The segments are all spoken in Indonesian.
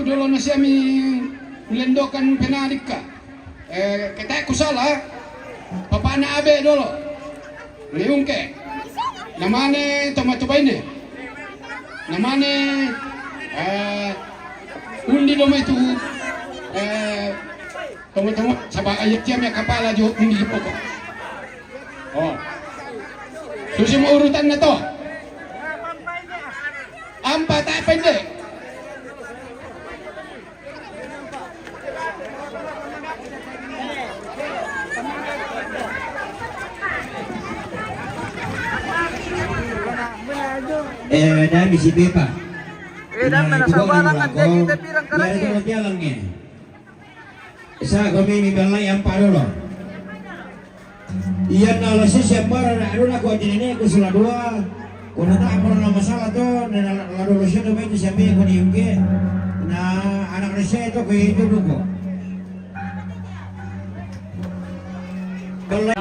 dulu na siya melendokan penarik ka. Kita ko salah. Papana abe dulu. Liung ke. Namane tomato-baine. Namane undi doma itu tomato sabah ayat tiam ya kapala jo undi di pokok. Oh. Susi mo urutan na to. Ampat tak pendek. Dami si Pepa. Dan nasabarangan dia kita pirang karangnya. Jalannya. Sa kami mibalay ang parolo. Iyan na alas siya para na ano na ko din ko sila dua. Kung nataapon na masalah to, na laro siya na ito siya ko ni Yuki. Na anak na siya ito kaya ito ko. Kalau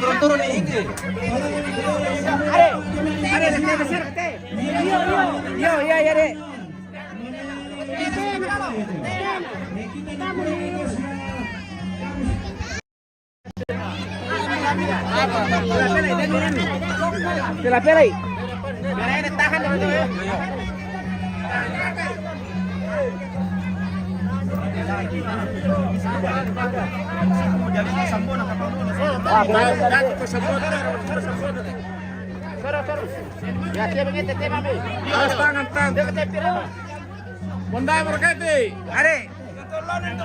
turun-turun ini. Iya, Dek. Pela-pela. Pela tahan dulu ya. Ya, siapa yang tete mami? Tangan. Mondai berkati. Are.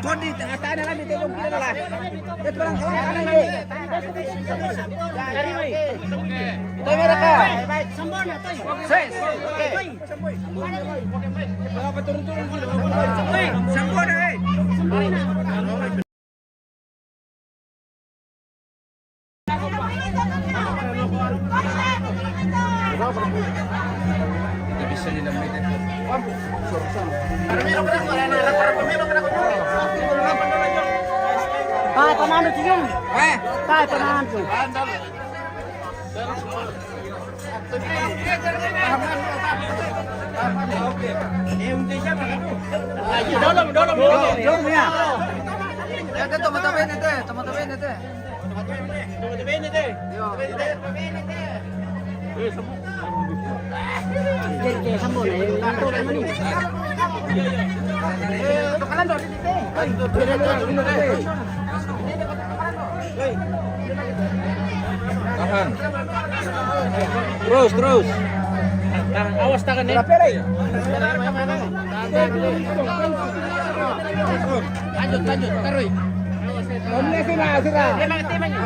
Kondi tengah lagi tengok kita lah. Dia perang kanan lagi. Cari mai. Toy mereka. Baik, sambona toy. Ses. Oke. Apa turun-turun dulu. Sambona bisa dinamakan. Pak, panahan tu cium. Pak, panahan tu. Dalam ya. Ya, tomato bene te. Jadi sambung ni. Tukalan dulu dite. Tahan. Terus. Awas tangan nih. Lanjut, taruh. Sila. Temanya.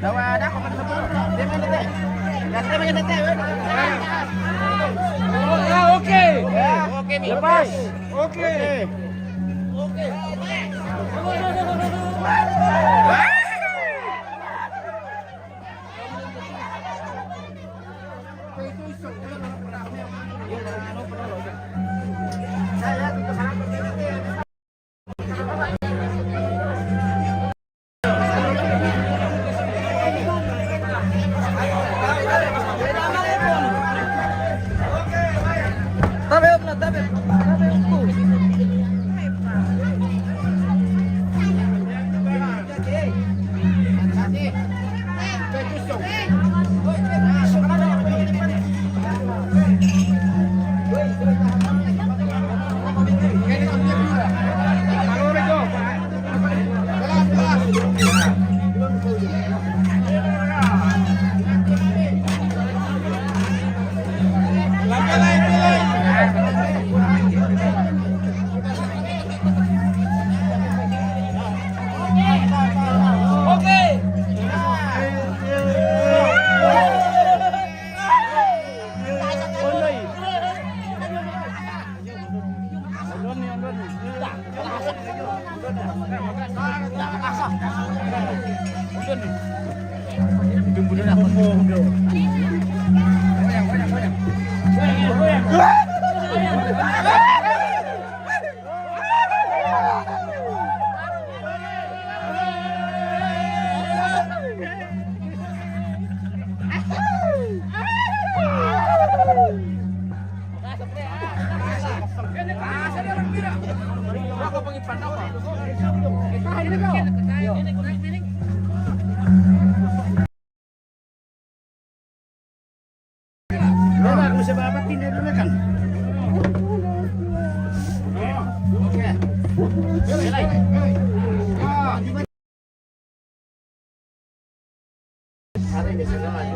Dawa ada kok temanya. Ya temanya tete. Oke. Oke, Mi. Lepas. Oke. bisa babat pindah dulu kan? Oke. Hari ini sudah lagi.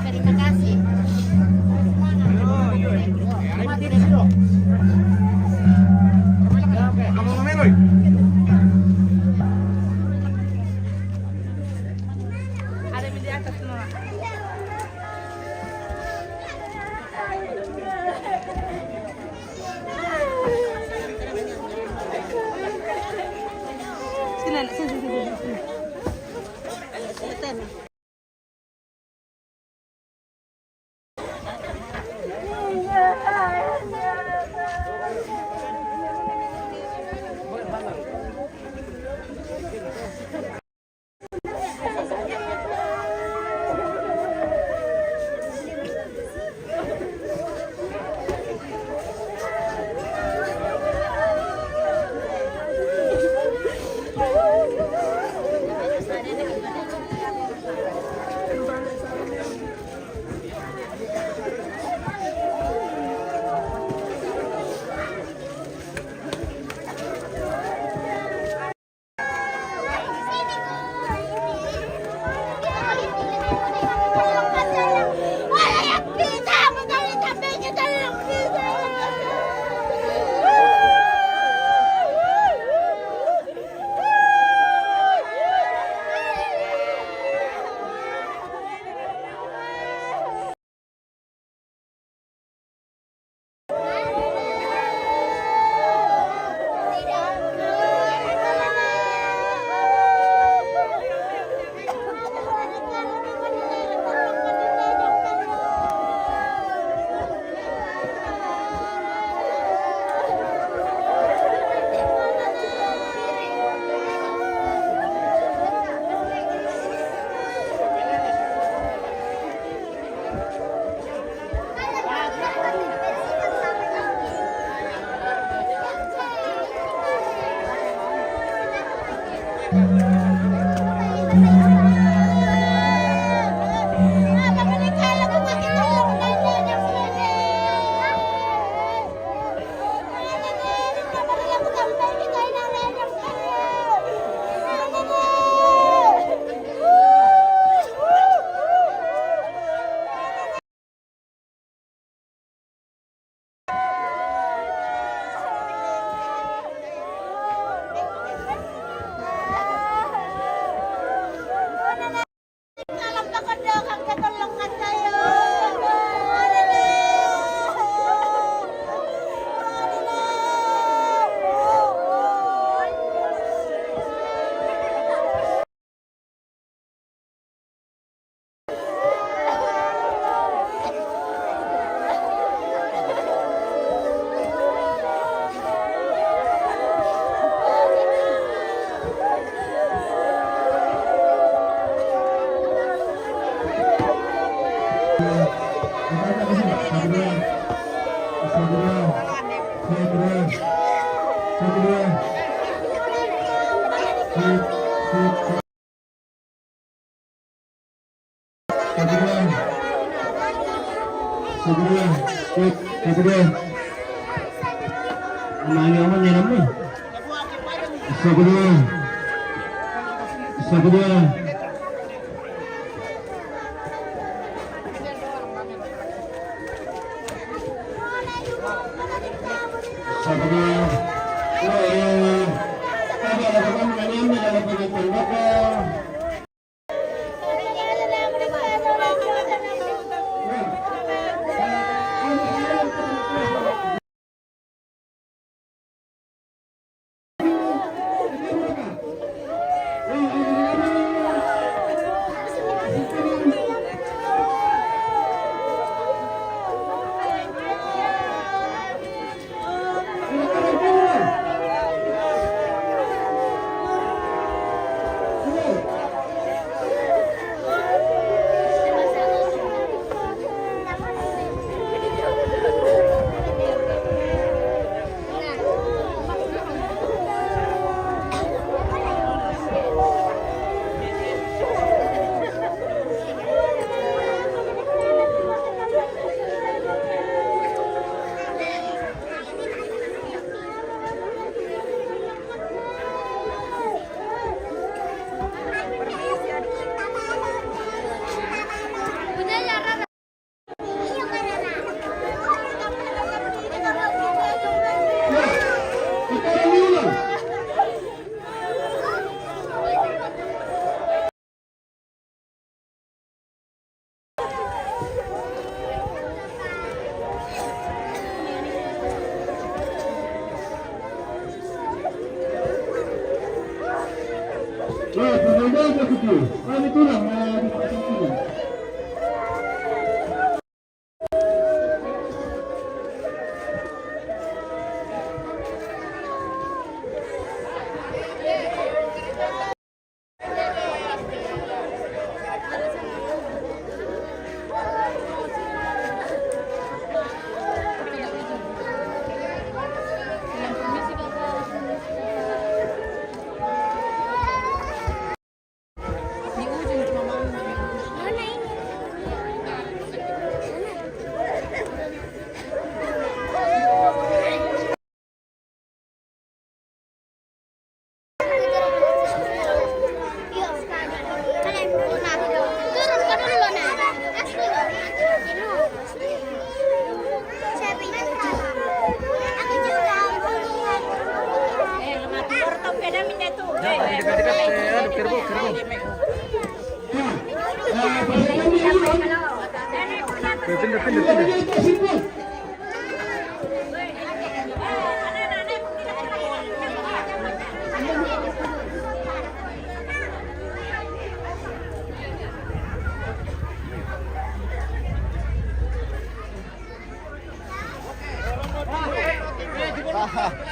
Terima kasih. Ada di atas semua. Sini, sini.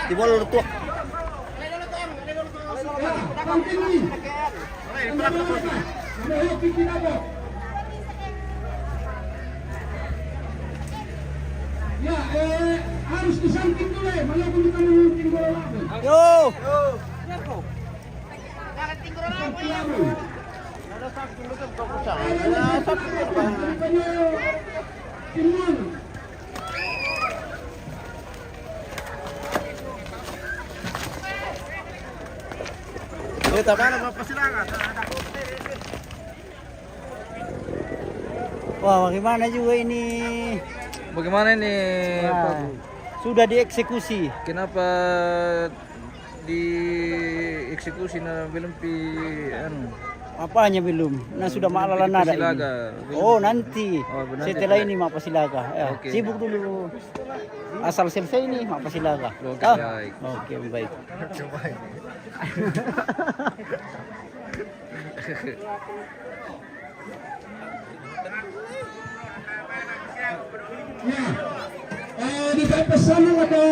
Di bola tuh. Ya, harus disamping dulu ya, walaupun kita mengikuti bola lagi. Yo. Wah, bagaimana juga ini? Bagaimana ini? Wah, sudah dieksekusi. Kenapa dieksekusi belum anu? Apanya belum? Nah, sudah maalalan nada ini. Silaga. Oh, nanti. Oh, benar. Setelah ini Mapa Silaga. Ya, Oke. sibuk dulu. Asal selesai ini Mapa Silaga. Oke, Ah, baik. Oke, baik. Ya, di pesan ada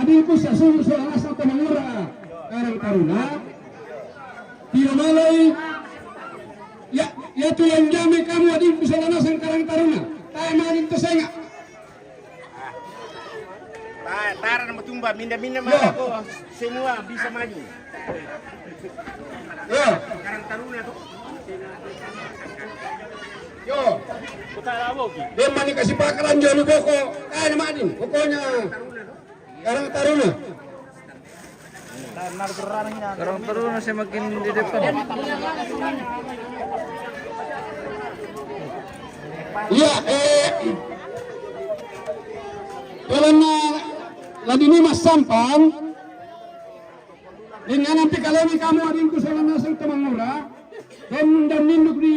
adinku sasung soal asal Temangura Karang Taruna tidak malai ya tuh yang jamin kamu adinku soal asal Karang Taruna tak main itu saya Taran bertumba, minda-minda aku semua bisa maju. ya Karang Taruna tuh. yo dia mani kasih bakalan jauh boko kaya manin pokoknya Karang Taruna Karang Taruna semakin di depan. iya karena lagi ini mas sampan dengan nanti kalau ini kamu adinku soal asal Temangura dan ninduk di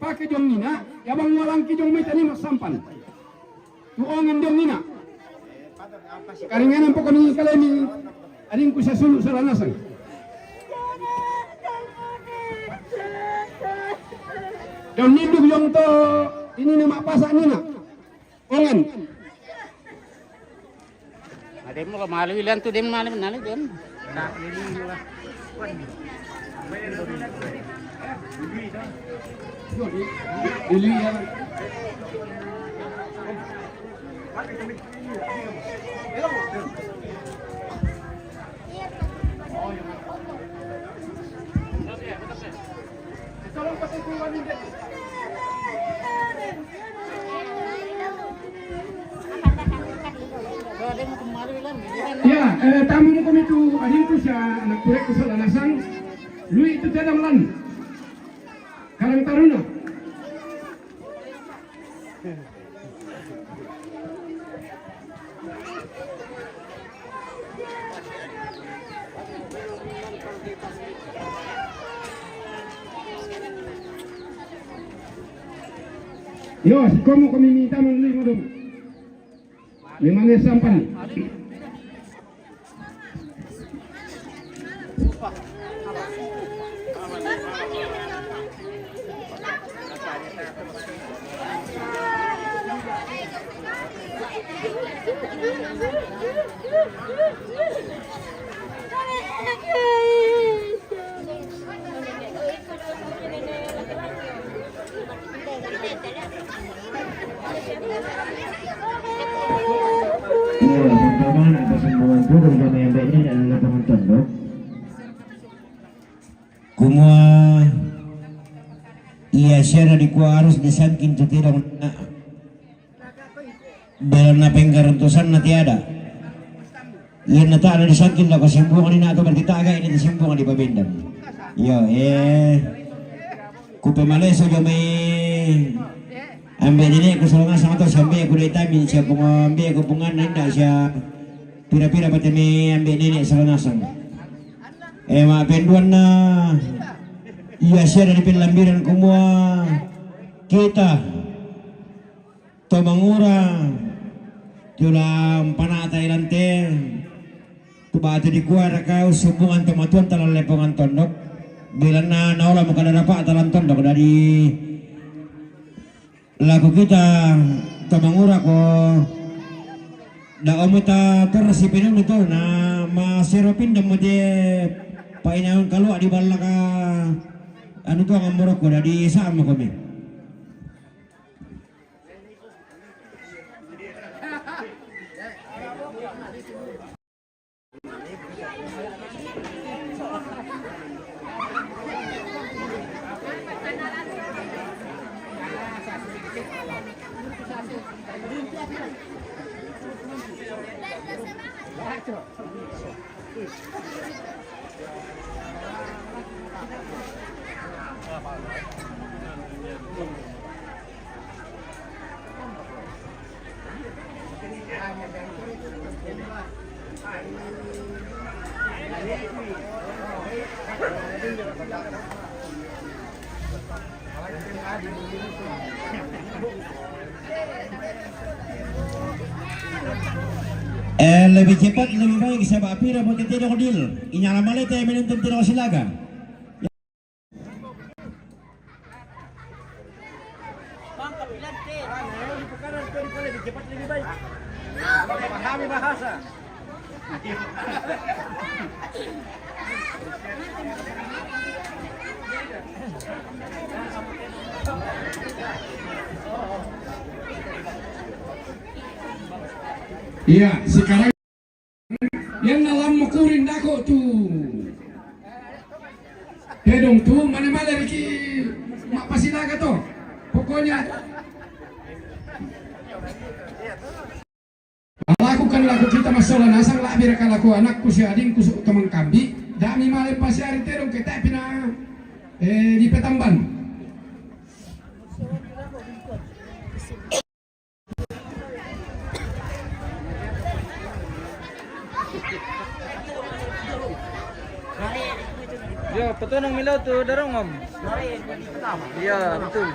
pakai jong nina ya bang walang ki jong meta ni mas sampan tuongan jong nina karingan pokoknya kalau ini adinku saya sulu soal asal dan ninduk jong to ini nama pasak nina ongan Ada mo malu ilan tu dem malu nali dem. Ili ya ya, tamu kami itu adinku siya anak kurek ko sa lanasang lui itu dalam lan Karang Taruna yo, como kami minta menuli mo dong memangnya sampan Teman-teman atas membantu kepada yang baiknya dan lapangan tondok. Kumua iya share di kuah harus disangkin tu tidak dalam penggarantusan na tiada. Iya nata ada disangkin lah kesimpungan ini atau berkita agak ini kesimpungan di Babendam. Yo kupe maleso jo may ambil ini aku selalu ngasang atau sampai aku dari tami siya kung ambil aku pungan nanda siya pira-pira pati may ambil ini selalu ngasang maapenduan na iya siya dari pinlambiran kumua kita tomangura tulang panatay lante tubati di kuwa rakau subungan tomatuan talang lepongan tondok bilang na naula makadarapak talang tondok dari lagu kita tomangura ko da omita terus ipinong nito na maseropin damo di painaon kalua di bala ka ano to ang amorok ko di sama kami. Lebih cepat lebih baik saya apira buat tidak kodil inyala malete menuntun tidak silaga. Pahami bahasa. Iya, sekarang yang dalam mukurin dako tuh hedong tuh mana-mana Riki mak pasinaga tuh pokoknya lakukan lagu kita masalah nasang lah biar laku anakku si adingku teman kambi dami malem pasi hari terong kita pina di Petamban. Ya, betul nang milau tuh darong om. Iya, betul.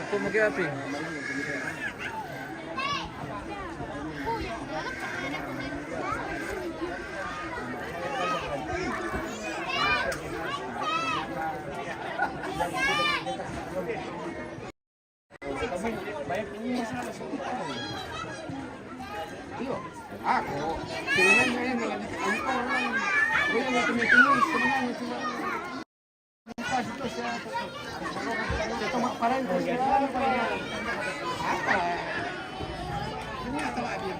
Itu mau api. Aku sebenarnya yang melanjutkan orang yang teman-teman sebenarnya cuma pas itu saya cuma parang apa ini atau lagi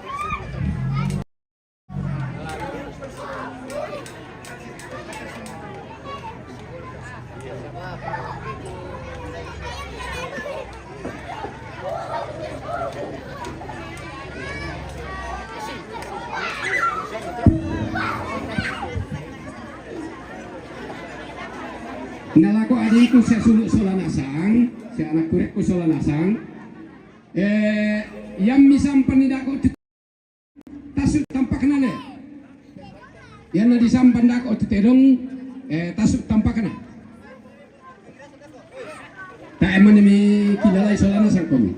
nalaku adikku saya suluk solanasang, si anak kurekku solanasang. Yang misampan dako tasuk tampak nale. Yang na disampan dako terong tasuk tampak na. Tak eman demi kilalai solanasang kami.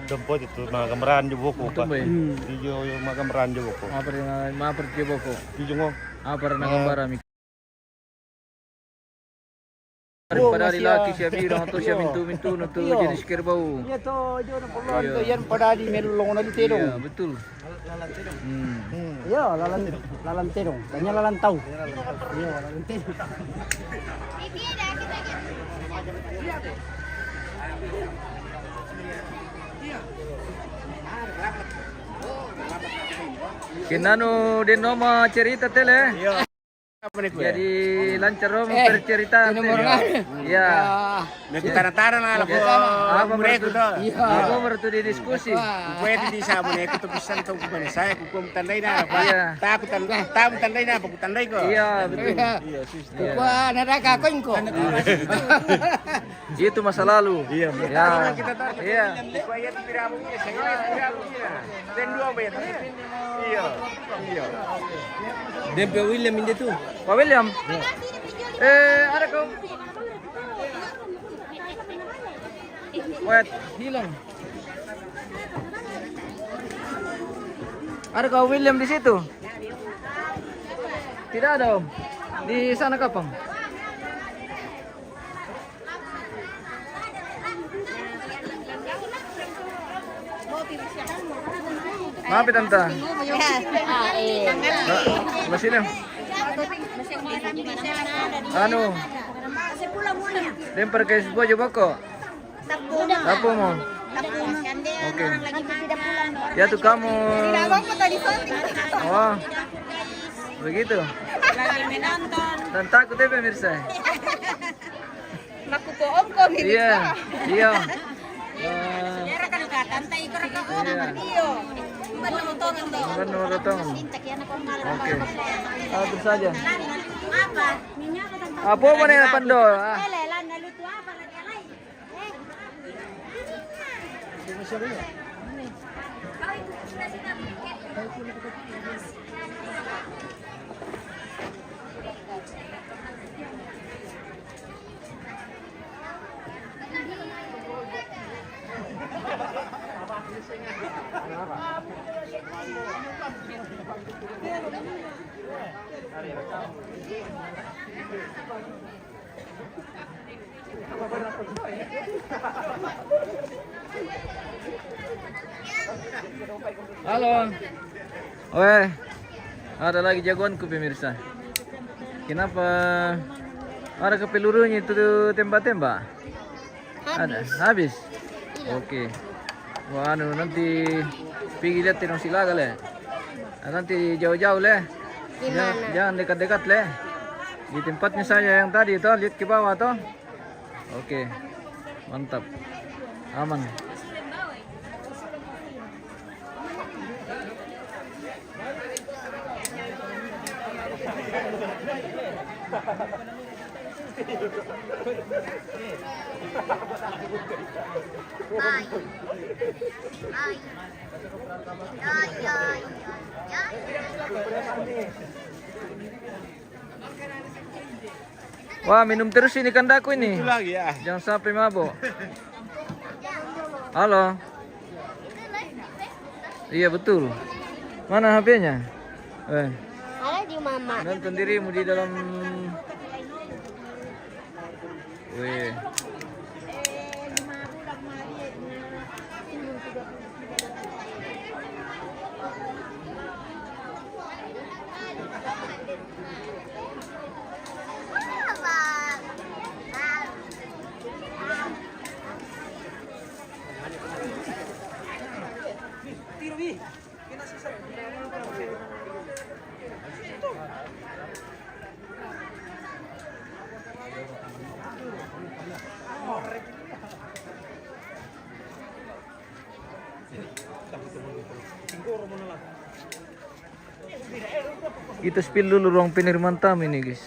Dempot itu mga gambaran juga buku Ito pa. ba eh? Video yung mga gambaran juga buku. Mapertibo ko. Video mo. Para nagambara mi. Pada laki siya bilang to siya mintu no to jenis kerbau. Iya to, yo na pulon to yan pada di melulong na litero. Iya, betul. Iya, lalantero. Kanya lalantaw. Iya, lalantero. Kinano din no mga cerita tele. Jadi lancar mo bercerita. Iya. Nagtara-tara na ako. Apa Mereka to. Ako bertu di diskusi. Pwede di sa mo na ito bisan to ko saya ko tandai na ba. Iya. Ta tandai na pag tandai ko. Iya, betul. Ko narakakon ko. Itu masa lalu. Iya. Ya. Iya. Kuya tira mo niya, saya tira mo niya. Den dua ba yan? Iya. Iya. Dempe William inde tu. Pak William. Ada kau. Wait, hilang. Ada kau William di situ? Tidak ada Om. Di sana kapang. Maaf ya Tante. Masih anu. Lempar ke sebuah coba kok. Tapu mau. Oke. Ya tuh kamu. Oh. Begitu. Dan takut ya pemirsa. Iya. Iya. Benar rotong. Oke. Terus saja. Apa mana yang pando? Halo. Weh, ada lagi jagoanku pemirsa. Kenapa ada kepelurunya itu tembak-tembak? Ada, habis. Oke. Wah, nanti pergi lihat tenong silaga le. Nanti jauh-jauh le. Jangan dekat-dekat le. Di tempatnya saya yang tadi itu lihat ke bawah toh. Oke. Mantap. Aman. Wah, minum terus ini kandaku ini. Itu lagi ya. Jangan sampai mabok. Halo. Iya betul. Mana HP-nya? Ada di mama. Nonton dirimu di dalam. Wih. Kita spill dulu ruang penerimaan tamu ini, guys.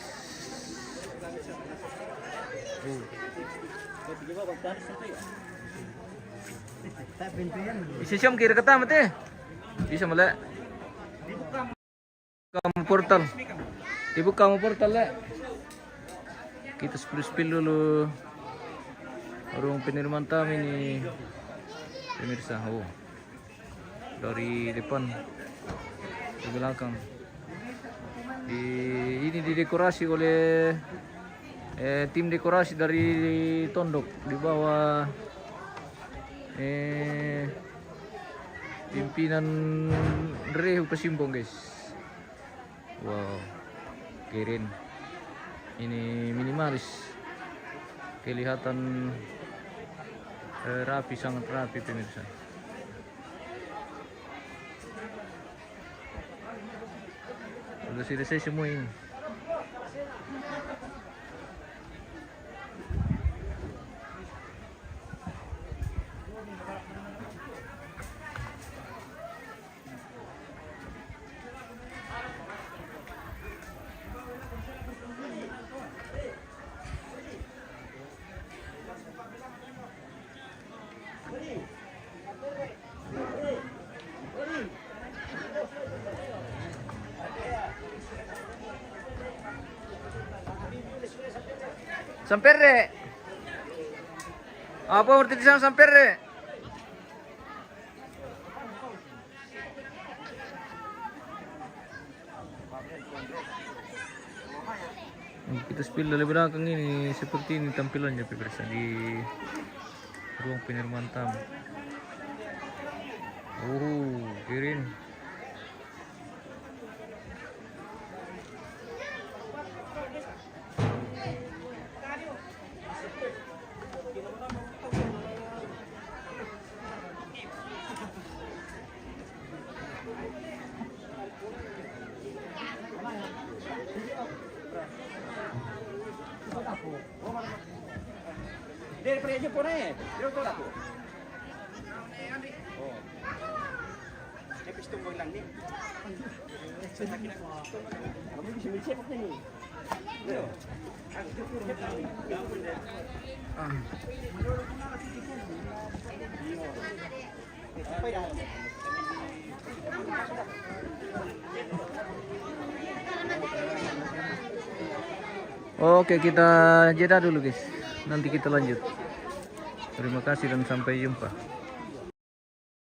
Bisa siam kira kata mate. Bisa mulai. Kamu portal. Dibuka kamu portal le. Kita spill dulu ruang penerimaan tamu ini. Pemirsa, oh. Dari depan ke belakang. Ini didekorasi oleh tim dekorasi dari Tondok di bawah pimpinan Rehu Pasimbong, guys. Wow, keren. Ini minimalis, kelihatan rapi, sangat rapi pemirsa. Sudah selesai semua ini. Samperre. Apa berarti di sana samperre? Kita spill dari belakang ini seperti ini tampilannya pemirsa di ruang penerimaan tamu. Keren. Dari prejo po na eh. Pero ito na po. Oh. May pistong lang ni. Kamu bisa mencet apa ni? Yo. Oke, kita jeda dulu, guys. Nanti kita lanjut. Terima kasih dan sampai jumpa.